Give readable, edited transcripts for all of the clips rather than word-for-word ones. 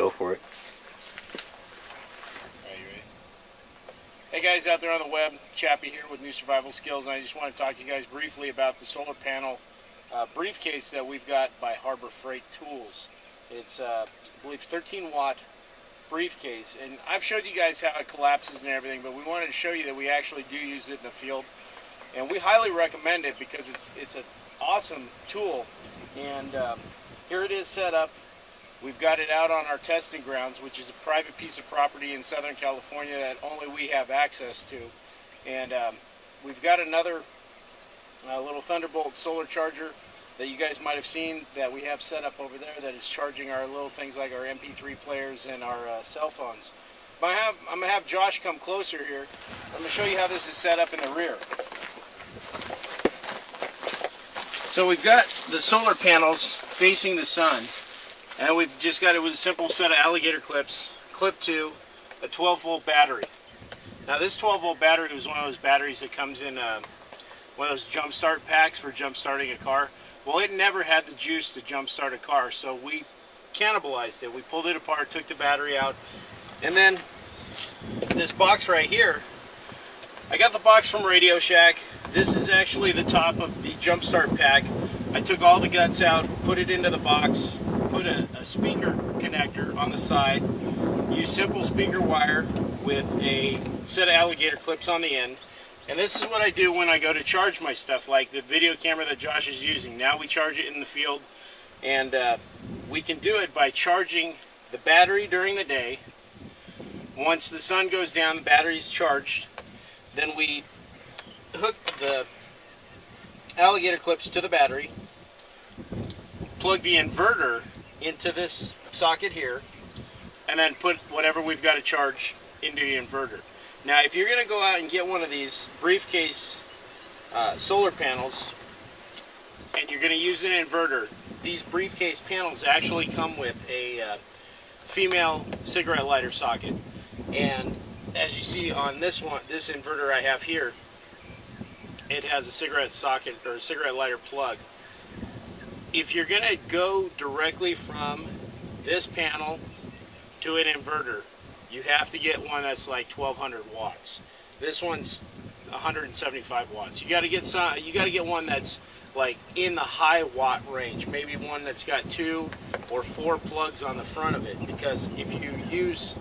go for it. Are you ready? Hey guys out there on the web, Chappie here with New Survival Skills, and I just want to talk to you guys briefly about the solar panel briefcase that we've got by Harbor Freight Tools. It's, I believe, 13-watt briefcase, and I've showed you guys how it collapses and everything, but we wanted to show you that we actually do use it in the field, and we highly recommend it because it's an awesome tool. And here it is set up. We've got it out on our testing grounds, which is a private piece of property in Southern California that only we have access to. And we've got another little Thunderbolt solar charger that you guys might have seen that we have set up over there that is charging our little things like our MP3 players and our cell phones. But I'm going to have Josh come closer here. I'm going to show you how this is set up in the rear. So we've got the solar panels facing the sun. And we've just got it with a simple set of alligator clips, clipped to a 12-volt battery. Now this 12-volt battery was one of those batteries that comes in one of those jump start packs for jump starting a car. Well, it never had the juice to jump start a car, so we cannibalized it. We pulled it apart, took the battery out, and then this box right here, I got the box from Radio Shack. This is actually the top of the jump start pack. I took all the guts out, put it into the box, put a speaker connector on the side, use simple speaker wire with a set of alligator clips on the end, and this is what I do when I go to charge my stuff, like the video camera that Josh is using. Now we charge it in the field, and we can do it by charging the battery during the day. Once the sun goes down, the battery's charged, then we hook the alligator clips to the battery, plug the inverter into this socket here, and then put whatever we've got to charge into the inverter. Now if you're going to go out and get one of these briefcase solar panels and you're going to use an inverter, these briefcase panels actually come with a female cigarette lighter socket. And as you see on this one, this inverter I have here, it has a cigarette socket or a cigarette lighter plug. If you're going to go directly from this panel to an inverter, you have to get one that's like 1200 watts. This one's 175 watts. You got to get one that's like in the high watt range, maybe one that's got 2 or 4 plugs on the front of it, because if you use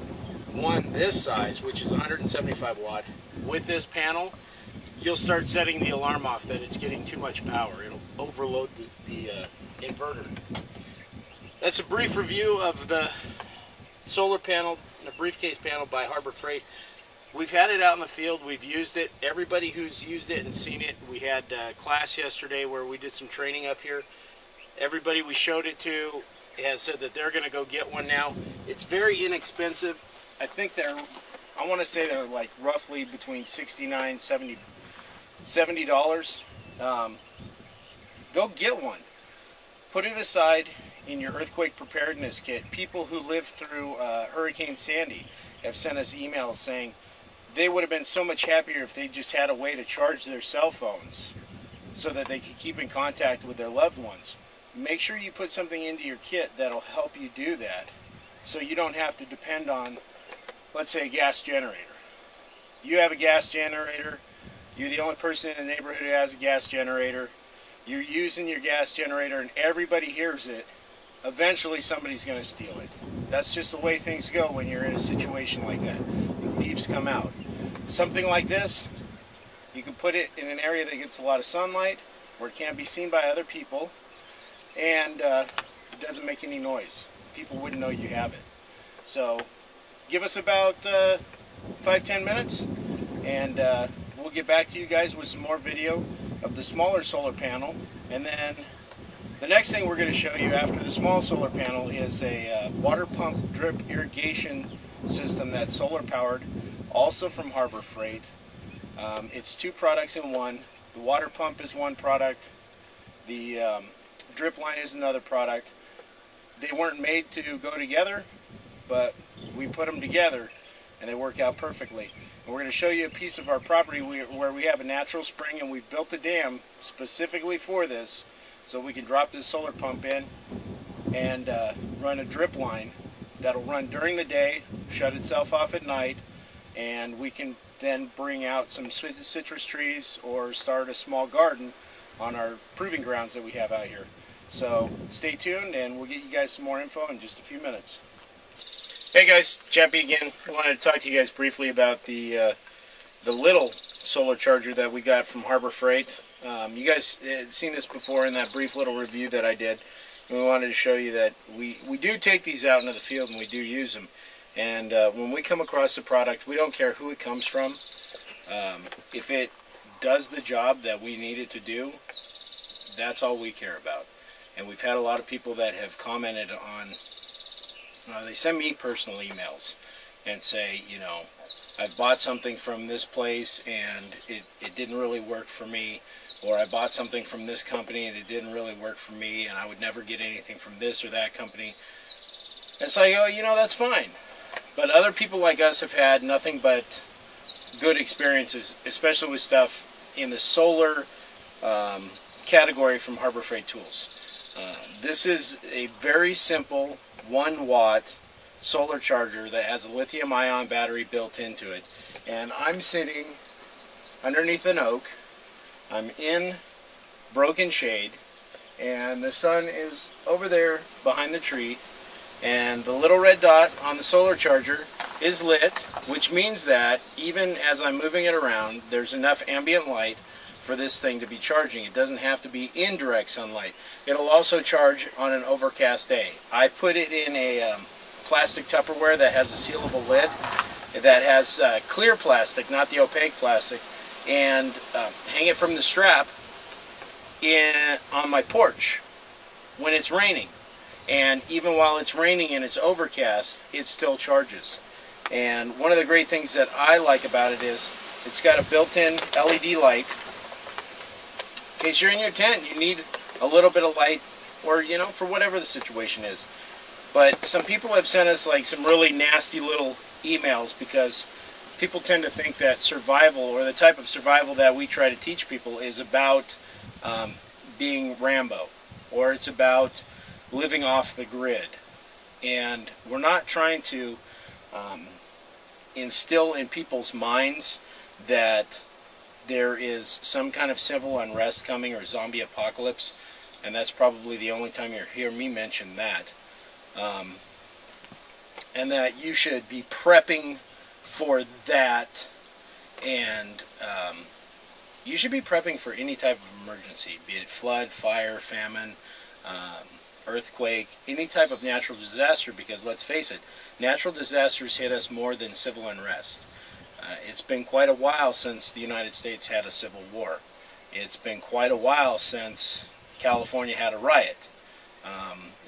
one this size, which is 175 watt, with this panel, you'll start setting the alarm off that it's getting too much power. It'll overload the inverter. That's a brief review of the solar panel, the briefcase panel by Harbor Freight. We've had it out in the field, we've used it. Everybody who's used it and seen it, we had a class yesterday where we did some training up here. Everybody we showed it to has said that they're going to go get one now. It's very inexpensive. I think I want to say they're like roughly between $69 $70. Go get one. Put it aside in your earthquake preparedness kit. People who lived through Hurricane Sandy have sent us emails saying they would have been so much happier if they just had a way to charge their cell phones so that they could keep in contact with their loved ones. Make sure you put something into your kit that'll help you do that, so you don't have to depend on, let's say, a gas generator. You have a gas generator. You're the only person in the neighborhood who has a gas generator. You're using your gas generator and everybody hears it. Eventually somebody's going to steal it. That's just the way things go when you're in a situation like that. The thieves come out. Something like this, you can put it in an area that gets a lot of sunlight, where it can't be seen by other people, and it doesn't make any noise. People wouldn't know you have it. So give us about 5-10 minutes, and we'll get back to you guys with some more video of the smaller solar panel. And then the next thing we're going to show you after the small solar panel is a water pump drip irrigation system that's solar powered, also from Harbor Freight. It's 2 products in one. The water pump is one product. The drip line is another product. They weren't made to go together, but we put them together and they work out perfectly. And we're going to show you a piece of our property where we have a natural spring, and we've built a dam specifically for this, so we can drop this solar pump in and run a drip line that'll run during the day, shut itself off at night, and we can then bring out some citrus trees or start a small garden on our proving grounds that we have out here. So stay tuned and we'll get you guys some more info in just a few minutes. Hey guys, Chappie again. I wanted to talk to you guys briefly about the little solar charger that we got from Harbor Freight. You guys had seen this before in that brief little review that I did. And we wanted to show you that we do take these out into the field and we do use them. And when we come across a product, we don't care who it comes from. If it does the job that we need it to do, that's all we care about. And we've had a lot of people that have commented on, they send me personal emails and say, you know, I've bought something from this place and it didn't really work for me, or I bought something from this company and it didn't really work for me, and I would never get anything from this or that company. It's like, oh, you know, that's fine. But other people like us have had nothing but good experiences, especially with stuff in the solar category from Harbor Freight Tools. This is a very simple 1-watt solar charger that has a lithium-ion battery built into it. And I'm sitting underneath an oak. I'm in broken shade, and the sun is over there behind the tree, and the little red dot on the solar charger is lit, which means that even as I'm moving it around, there's enough ambient light for this thing to be charging. It doesn't have to be in direct sunlight. It'll also charge on an overcast day. I put it in a plastic Tupperware that has a sealable lid that has clear plastic, not the opaque plastic, and hang it from the strap on my porch when it's raining. And even while it's raining and it's overcast, it still charges. And one of the great things that I like about it is it's got a built-in LED light. In case you're in your tent, you need a little bit of light, or, you know, for whatever the situation is. But some people have sent us like some really nasty little emails because people tend to think that survival, or the type of survival that we try to teach people, is about being Rambo, or it's about living off the grid. And we're not trying to instill in people's minds that there is some kind of civil unrest coming or zombie apocalypse, and that's probably the only time you'll hear me mention that. And that you should be prepping for that, and you should be prepping for any type of emergency, be it flood, fire, famine, earthquake, any type of natural disaster, because let's face it, natural disasters hit us more than civil unrest. It's been quite a while since the United States had a civil war. It's been quite a while since California had a riot.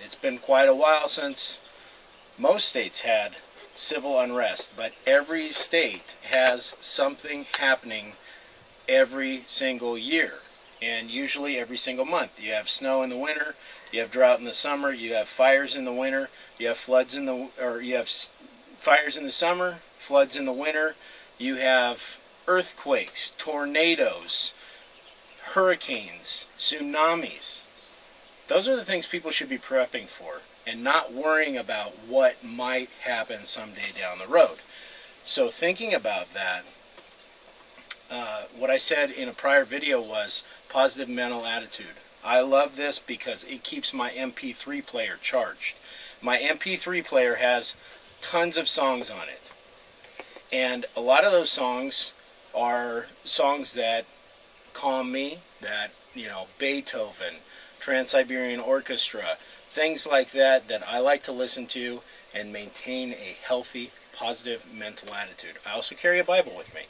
It's been quite a while since most states had civil unrest, but every state has something happening every single year, and usually every single month. You have snow in the winter, you have drought in the summer, you have fires in the winter, you have floods in the, or you have fires in the summer, floods in the winter, you have earthquakes, tornadoes, hurricanes, tsunamis. Those are the things people should be prepping for, and not worrying about what might happen someday down the road. So thinking about that, what I said in a prior video was positive mental attitude. I love this because it keeps my MP3 player charged. My MP3 player has tons of songs on it, and a lot of those songs are songs that calm me, that, you know, Beethoven, Trans-Siberian Orchestra, things like that, that I like to listen to and maintain a healthy, positive mental attitude. I also carry a Bible with me,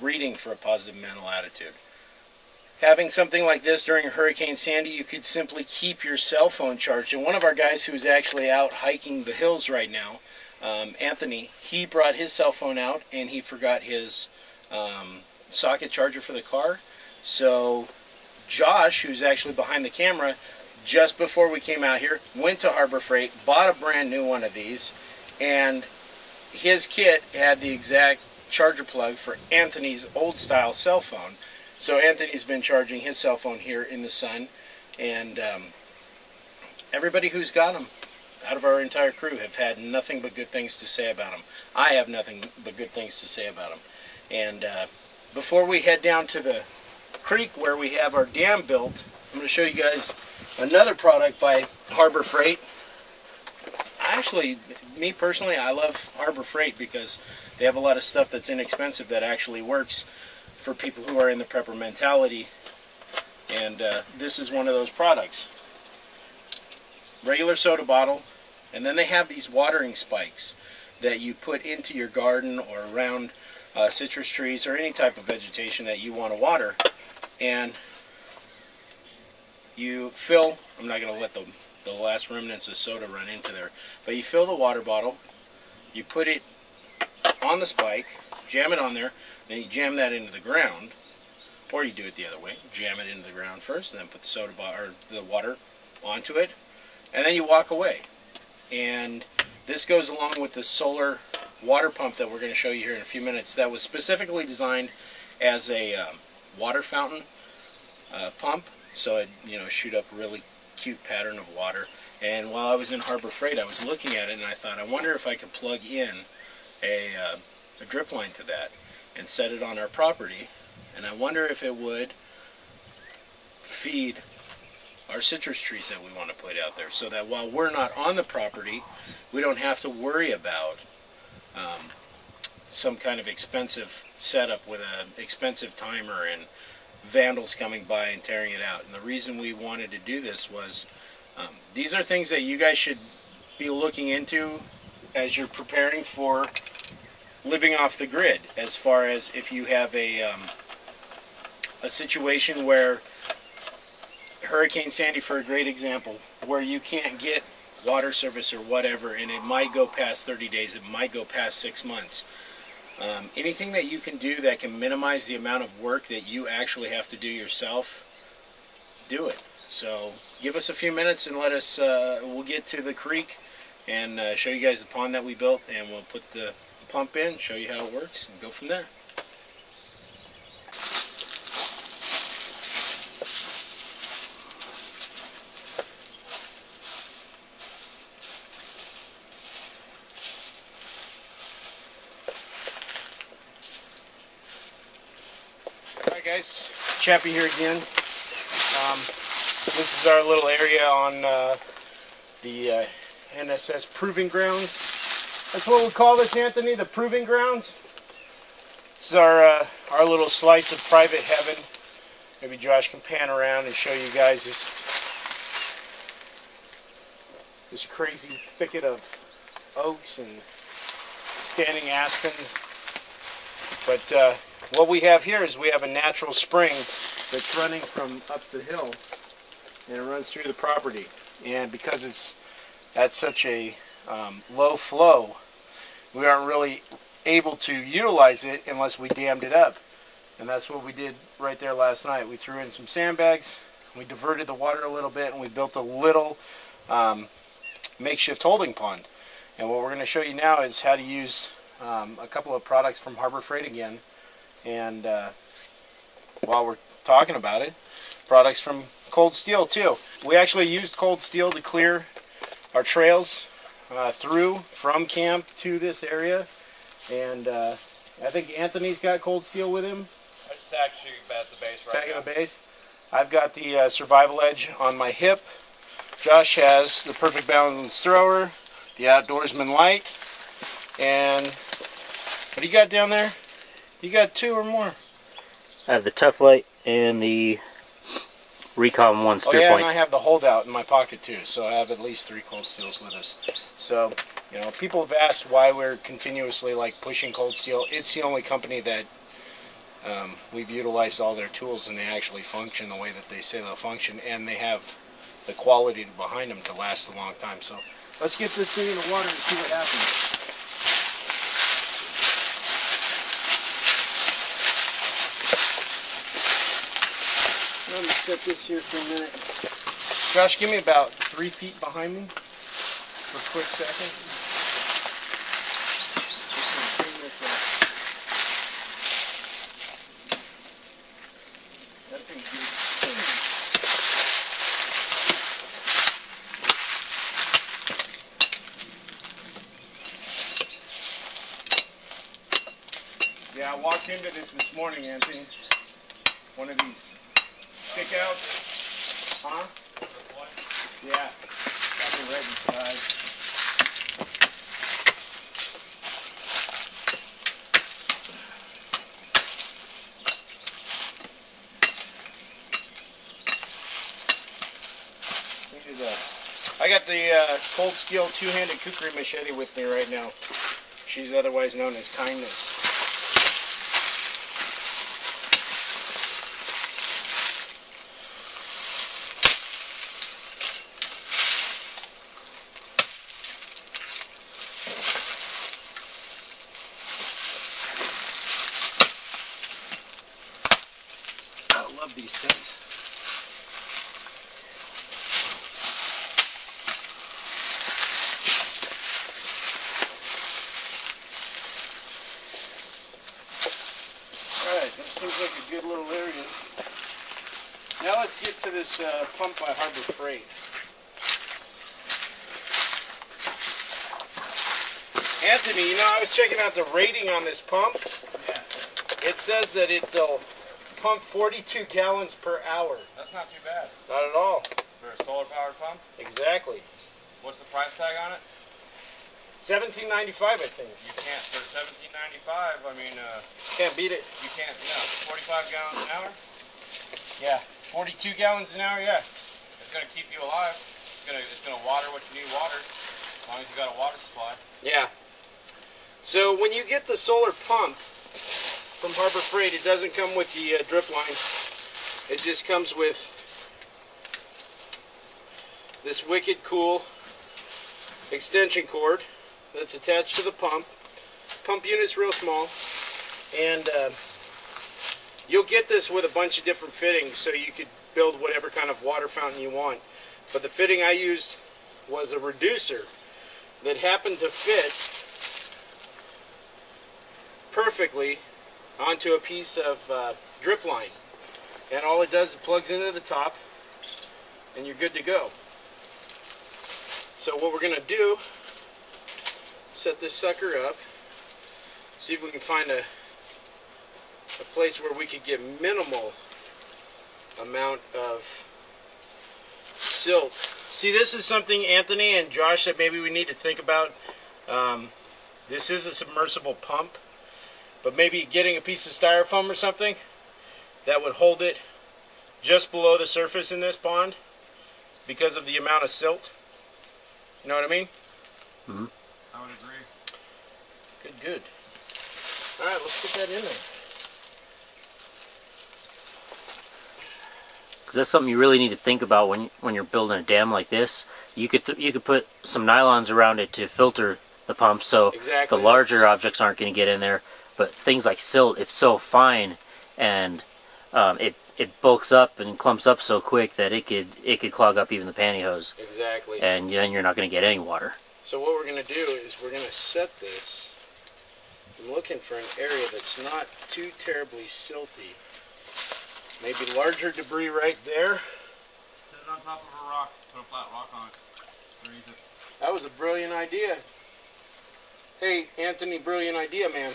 reading for a positive mental attitude. Having something like this during Hurricane Sandy, you could simply keep your cell phone charged. And one of our guys who's actually out hiking the hills right now, Anthony, he brought his cell phone out and he forgot his socket charger for the car. So Josh, who's actually behind the camera, just before we came out here, went to Harbor Freight, bought a brand new one of these, and his kit had the exact charger plug for Anthony's old style cell phone. So Anthony's been charging his cell phone here in the sun, and everybody who's got them, out of our entire crew have had nothing but good things to say about them. I have nothing but good things to say about them. And before we head down to the creek where we have our dam built, I'm going to show you guys another product by Harbor Freight. Actually, me personally, I love Harbor Freight because they have a lot of stuff that's inexpensive that actually works for people who are in the prepper mentality. And this is one of those products. Regular soda bottle, and then they have these watering spikes that you put into your garden or around citrus trees or any type of vegetation that you want to water. And you fill, I'm not going to let the last remnants of soda run into there, but you fill the water bottle, you put it on the spike, jam it on there, then you jam that into the ground, or you do it the other way, jam it into the ground first, and then put the soda bottle or the water onto it, and then you walk away. And this goes along with the solar water pump that we're going to show you here in a few minutes that was specifically designed as a water fountain pump, so it shoot up a really cute pattern of water. And while I was in Harbor Freight, I was looking at it and I thought, I wonder if I could plug in a drip line to that and set it on our property, and I wonder if it would feed our citrus trees that we want to put out there, so that while we're not on the property, we don't have to worry about some kind of expensive setup with an expensive timer and vandals coming by and tearing it out. And the reason we wanted to do this was these are things that you guys should be looking into as you're preparing for living off the grid, as far as if you have a situation where Hurricane Sandy, for a great example, where you can't get water service or whatever, and it might go past 30 days, it might go past 6 months. Anything that you can do that can minimize the amount of work that you actually have to do yourself, do it. So give us a few minutes and let us, we'll get to the creek and show you guys the pond that we built, and we'll put the pump in, show you how it works, and go from there. Alright guys, Chappie here again. This is our little area on the NSS Proving Grounds. That's what we call this, Anthony, the Proving Grounds. This is our little slice of private heaven. Maybe Josh can pan around and show you guys this crazy thicket of oaks and standing aspens. But what we have here is we have a natural spring that's running from up the hill, and it runs through the property. And because it's at such a low flow, we aren't really able to utilize it unless we dammed it up. And that's what we did right there last night. We threw in some sandbags, we diverted the water a little bit, and we built a little makeshift holding pond. And what we're going to show you now is how to use a couple of products from Harbor Freight again. And while we're talking about it, products from Cold Steel too. We actually used Cold Steel to clear our trails through from camp to this area. And I think Anthony's got Cold Steel with him. It's actually at the base right now. Back at the base. I've got the Survival Edge on my hip. Josh has the Perfect Balance Thrower, the Outdoorsman Light, and what do you got down there? You got two or more. I have the Tough Light and the Recon 1 Spear Point. Point. And I have the Holdout in my pocket too, so I have at least 3 Cold Steels with us. So, people have asked why we're continuously pushing Cold Steel. It's the only company that we've utilized all their tools, and they actually function the way that they say they'll function, and they have the quality behind them to last a long time. So let's get this thing in the water and see what happens. I'm going to set this here for a minute. Josh, give me about 3 feet behind me for a quick second. Just going to clean this up. That thing's good. Yeah, I walked into this morning, Anthony. One of these stick outs. Huh? Yeah. Probably right inside. Look at that. I got the Cold Steel two-handed kukri machete with me right now. She's otherwise known as Kindness. I love these things. Alright, that seems like a good little area. Now let's get to this pump by Harbor Freight. Anthony, you know, I was checking out the rating on this pump. Yeah. It says that it'll pump 42 gallons per hour. That's not too bad. Not at all. For a solar powered pump? Exactly. What's the price tag on it? $17.95, I think. You can't, for $17.95, I mean, Can't beat it. you can't, 45 gallons an hour? Yeah. 42 gallons an hour, yeah. It's going to keep you alive. It's gonna water what you need water, as long as you got a water supply. Yeah. So when you get the solar pump from Harbor Freight, it doesn't come with the drip line. It just comes with this wicked cool extension cord that's attached to the pump. Pump unit's real small, and you'll get this with a bunch of different fittings, so you could build whatever kind of water fountain you want. But the fitting I used was a reducer that happened to fit perfectly onto a piece of drip line, and all it does is plugs into the top and you're good to go. So what we're gonna do, set this sucker up, see if we can find a place where we could get minimal amount of silt. See, this is something Anthony and Josh said maybe we need to think about. This is a submersible pump, but maybe getting a piece of styrofoam or something that would hold it just below the surface in this pond because of the amount of silt. You know what I mean? Mm-hmm. I would agree. Good, good. Alright, let's get that in there. Because that's something you really need to think about when you're building a dam like this. You could put some nylons around it to filter the pump, so exactly, the larger objects aren't going to get in there. But things like silt, it's so fine, and it bulks up and clumps up so quick that it could clog up even the pantyhose. Exactly. And then you're not going to get any water. So what we're going to do is we're going to set this. I'm looking for an area that's not too terribly silty. Maybe larger debris right there. Set it on top of a rock. Put a flat rock on it. Underneath it. That was a brilliant idea. Hey, Anthony, brilliant idea, man.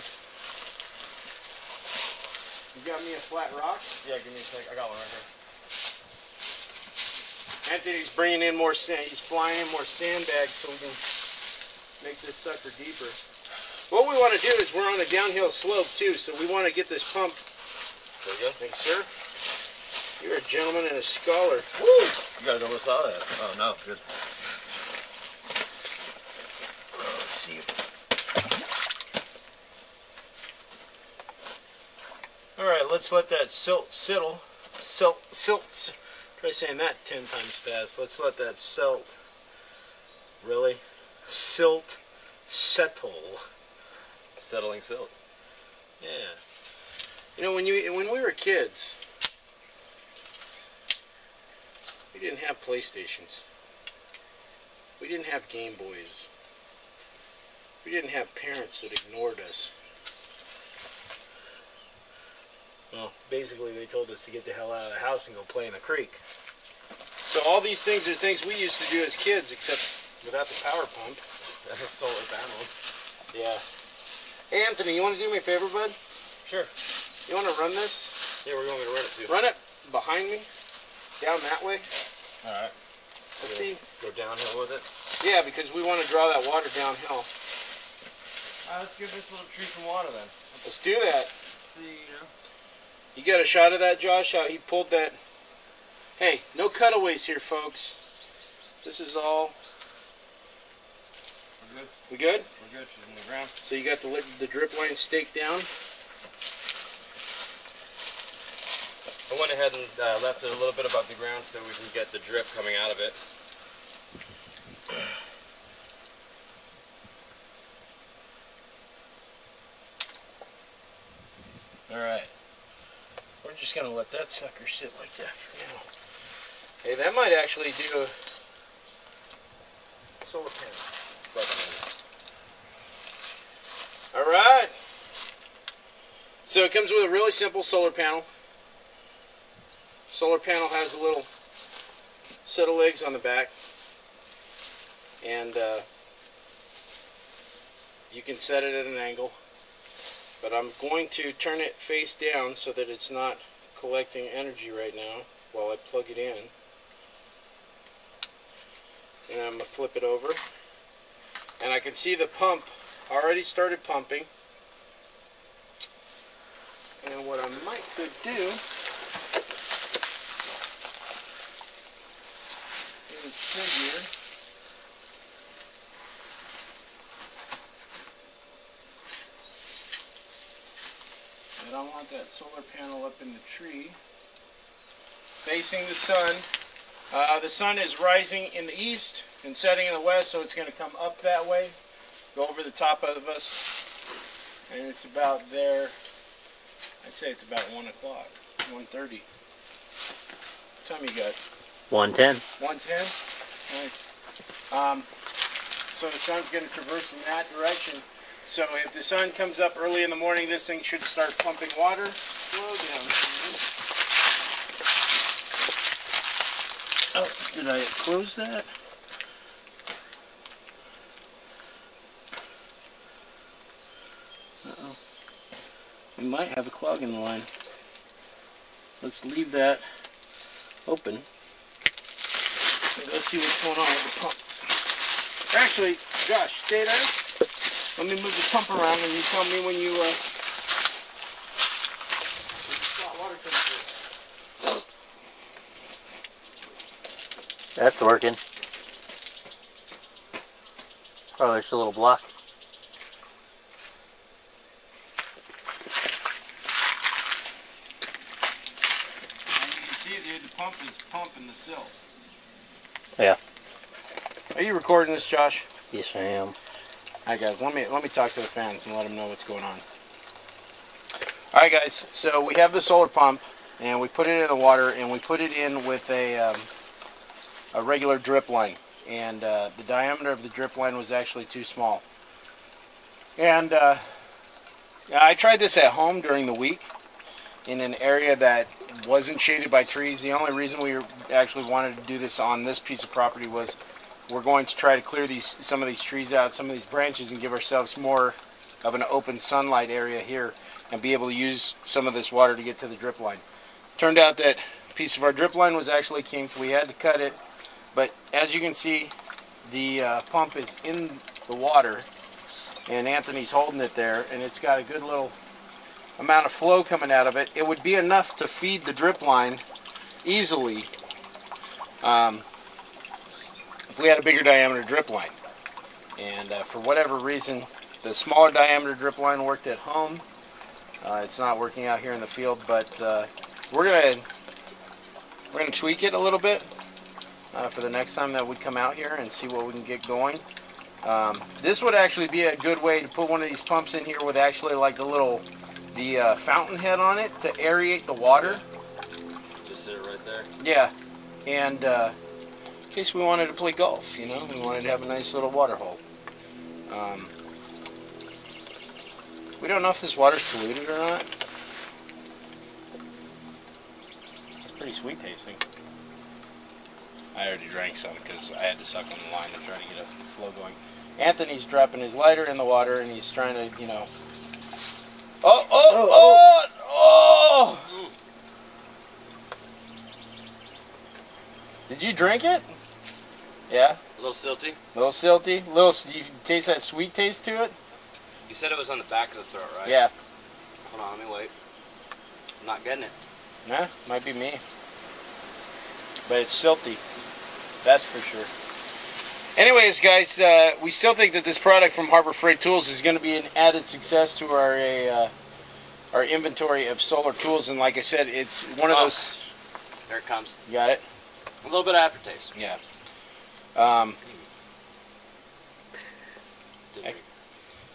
You got me a flat rock? Yeah, give me a sec. I got one right here. Anthony's bringing in more sand. He's flying in more sandbags so we can make this sucker deeper. What we want to do is we're on a downhill slope too, so we want to get this pump. There you go. Thanks, sir. You're a gentleman and a scholar. Woo! You gotta go saw that. Oh no, good. Let's see if. All right, let's let that silt. Try saying that 10 times fast. Let's let that silt. Really, silt settle. Settling silt. Yeah. You know, when we were kids, we didn't have PlayStations. We didn't have Game Boys. We didn't have parents that ignored us. Well, basically they told us to get the hell out of the house and go play in the creek. So all these things are things we used to do as kids, except without the power pump. That's a solar panel. Yeah. Hey Anthony, you want to do me a favor, bud? Sure. You want to run this? Yeah, where do you want me to run it to? Run it behind me, down that way. Alright. Let's see. Go downhill with it. Yeah, because we want to draw that water downhill. Let's give this little tree some water then. Let's do that. See, You got a shot of that, Josh? How he pulled that? Hey, no cutaways here, folks. This is all. We're good. We good? We're good. She's in the ground. So you got the drip line staked down. I went ahead and left it a little bit above the ground so we can get the drip coming out of it. Alright. We're just going to let that sucker sit like that for now. Hey, that might actually do a solar panel. Alright. So it comes with a really simple solar panel. Solar panel has a little set of legs on the back. And you can set it at an angle. But I'm going to turn it face down so that it's not collecting energy right now while I plug it in. And I'm going to flip it over. And I can see the pump already started pumping. And what I could do is figure I don't want that solar panel up in the tree facing the sun. The sun is rising in the east and setting in the west, so it's going to come up that way, go over the top of us, and it's about there. I'd say it's about 1 o'clock, 1:30. What time you got? 1:10. 1:10? Nice. So the sun's going to traverse in that direction. So if the sun comes up early in the morning, this thing should start pumping water. Slow down. Oh, did I close that? Uh-oh. We might have a clog in the line. Let's leave that open and go see what's going on with the pump. Actually, Josh, stay there. Let me move the pump around and you tell me when you water coming through. That's working. Probably just a little block. And you can see, dude, the pump is pumping the sill. Yeah. Are you recording this, Josh? Yes, I am. Alright guys, let me talk to the fans and let them know what's going on. Alright guys, so we have the solar pump and we put it in the water and we put it in with a regular drip line, and the diameter of the drip line was actually too small. And I tried this at home during the week in an area that wasn't shaded by trees. The only reason we actually wanted to do this on this piece of property was we're going to try to clear some of these trees out, some of these branches, and give ourselves more of an open sunlight area here and be able to use some of this water to get to the drip line. Turned out that a piece of our drip line was actually kinked. We had to cut it, but as you can see, the pump is in the water and Anthony's holding it there, and it's got a good little amount of flow coming out of it. It would be enough to feed the drip line easily if we had a bigger diameter drip line. And for whatever reason, the smaller diameter drip line worked at home. It's not working out here in the field, but we're gonna tweak it a little bit for the next time that we come out here and see what we can get going. This would actually be a good way to put one of these pumps in here with actually like the fountain head on it to aerate the water. Just sit it right there. Yeah, and in case we wanted to play golf, you know, we wanted to have a nice little water hole. We don't know if this water's polluted or not. It's pretty sweet tasting. I already drank some because I had to suck on the line to try to get a flow going. Anthony's dropping his lighter in the water and he's trying to, you know, Oh! Did you drink it? Yeah. A little silty. A little silty. You taste that sweet taste to it? You said it was on the back of the throat, right? Yeah. Hold on, let me wait. I'm not getting it. Nah, might be me. But it's silty. That's for sure. Anyways, guys, we still think that this product from Harbor Freight Tools is going to be an added success to our inventory of solar tools. And like I said, it's one of those. There it comes. You got it? A little bit of aftertaste. Yeah.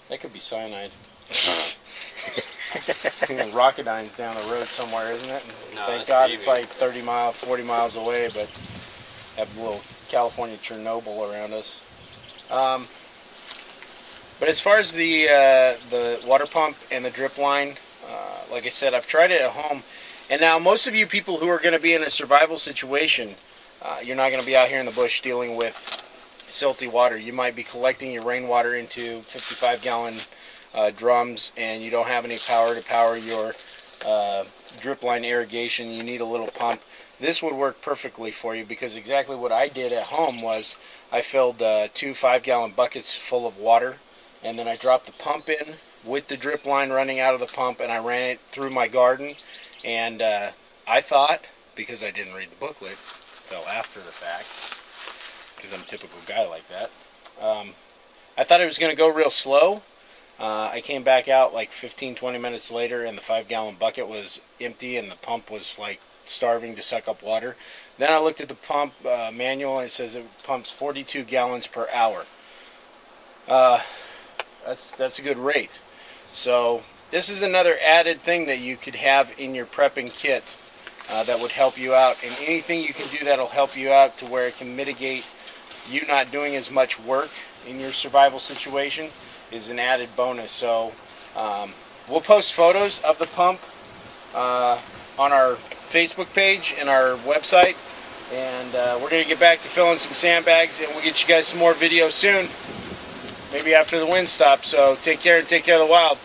That could be cyanide. Rockidine's down the road somewhere, isn't it? No, thank that's God seaweed. it's like 30 miles, 40 miles away, but have a little California Chernobyl around us. But as far as the water pump and the drip line, like I said, I've tried it at home. And now most of you people who are going to be in a survival situation, you're not going to be out here in the bush dealing with silty water. You might be collecting your rainwater into 55-gallon drums, and you don't have any power to power your drip line irrigation. You need a little pump. This would work perfectly for you, because exactly what I did at home was I filled 2 5-gallon buckets full of water, and then I dropped the pump in with the drip line running out of the pump, and I ran it through my garden. And I thought, because I didn't read the booklet until after the fact, because I'm a typical guy like that, I thought it was going to go real slow. I came back out like 15-20 minutes later, and the 5-gallon bucket was empty, and the pump was like starving to suck up water. Then I looked at the pump manual, and it says it pumps 42 gallons per hour. That's a good rate. So this is another added thing that you could have in your prepping kit that would help you out. And anything you can do that'll help you out to where it can mitigate you not doing as much work in your survival situation is an added bonus. So we'll post photos of the pump on our Facebook page and our website. And we're going to get back to filling some sandbags, and we'll get you guys some more videos soon. Maybe after the wind stops. So take care and take care of the wild.